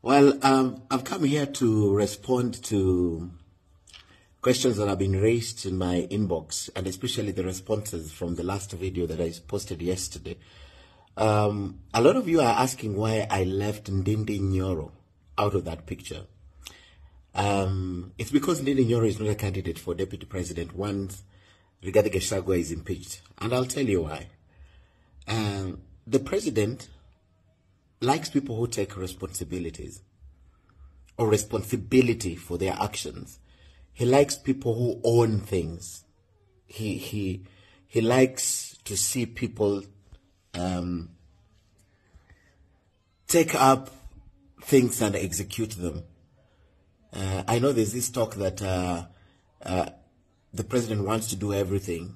Well, I've come here to respond to questions that have been raised in my inbox, and especially the responses from the last video that I posted yesterday. A lot of you are asking why I left Ndindi Nyoro out of that picture. It's because Ndindi Nyoro is not a candidate for deputy president once Gachagua is impeached. And I'll tell you why. The president likes people who take responsibilities or responsibility for their actions. He likes people who own things. He likes to see people take up things and execute them. I know there's this talk that the president wants to do everything,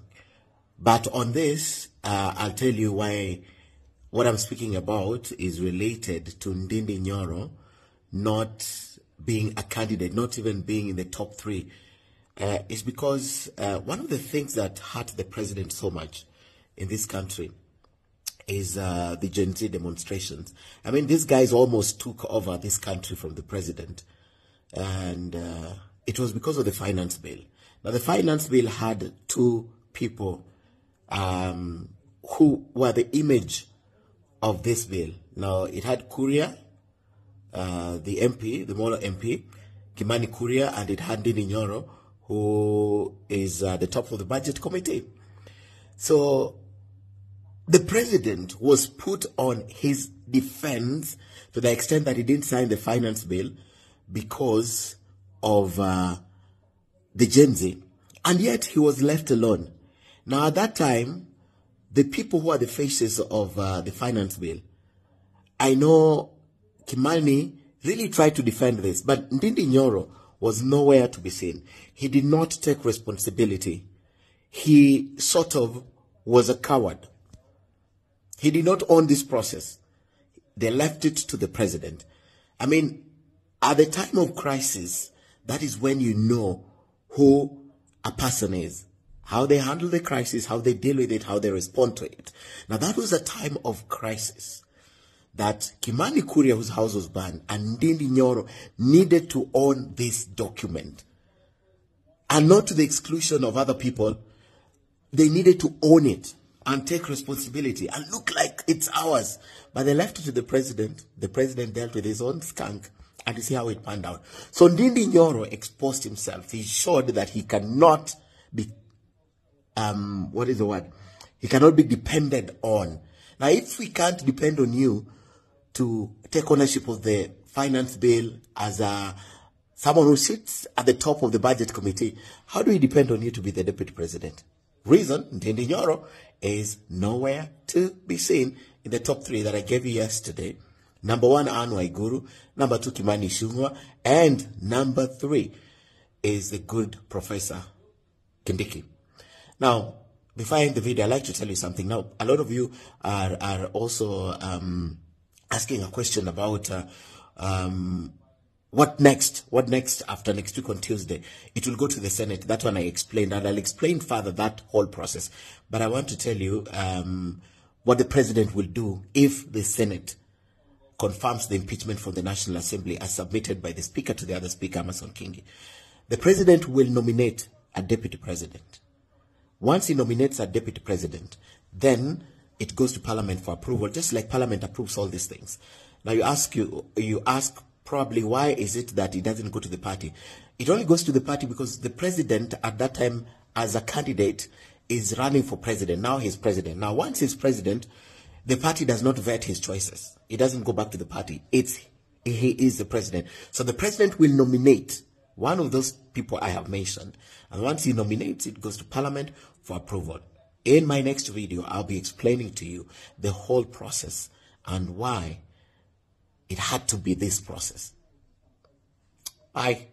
but on this, I'll tell you why. What I'm speaking about is related to Ndindi Nyoro not being a candidate, not even being in the top three. It's because one of the things that hurt the president so much in this country is the Gen Z demonstrations. I mean, these guys almost took over this country from the president. And it was because of the finance bill. Now, the finance bill had two people who were the image of this bill. Now, it had Kuria, the MP, the Molo MP, Kimani Kuria, and it had Ndindi Nyoro, who is the top of the budget committee. So, the president was put on his defense to the extent that he didn't sign the finance bill because of the Gen Z, and yet he was left alone. Now, at that time, the people who are the faces of the finance bill, I know Kimani really tried to defend this, but Ndindi Nyoro was nowhere to be seen. He did not take responsibility. He sort of was a coward. He did not own this process. They left it to the president. I mean, at the time of crisis, that is when you know who a person is, how they handle the crisis, how they deal with it, how they respond to it. Now, that was a time of crisis that Kimani Kuria, whose house was burned, and Ndindi Nyoro needed to own this document. And not to the exclusion of other people. They needed to own it and take responsibility and look like it's ours. But they left it to the president. The president dealt with his own skunk. And you see how it panned out. So Ndindi Nyoro exposed himself. He showed that he cannot be, what is the word? He cannot be depended on. Now, if we can't depend on you to take ownership of the finance bill as someone who sits at the top of the budget committee, how do we depend on you to be the deputy president? Reason, Ndindi Nyoro is nowhere to be seen in the top three that I gave you yesterday. Number 1, Anne Waiguru. Number 2, Kimani Ichung'wah. And number 3 is the good Professor Kindiki. Now, before I end the video, I'd like to tell you something. Now, a lot of you are also asking a question about what next? What next after next week on Tuesday? It will go to the Senate. That one I explained, and I'll explain further that whole process. But I want to tell you what the president will do if the Senate confirms the impeachment from the National Assembly as submitted by the Speaker to the other Speaker, Amason Kingi. The president will nominate a deputy president. Once he nominates a deputy president, then it goes to Parliament for approval, just like Parliament approves all these things. Now you ask probably why is it that it doesn't go to the party? It only goes to the party because the president at that time as a candidate is running for president. Now he's president. Now once he's president, the party does not vet his choices. It doesn't go back to the party. He is the president. So the president will nominate one of those people I have mentioned. And once he nominates, it goes to Parliament for approval. In my next video, I'll be explaining to you the whole process and why it had to be this process. Bye.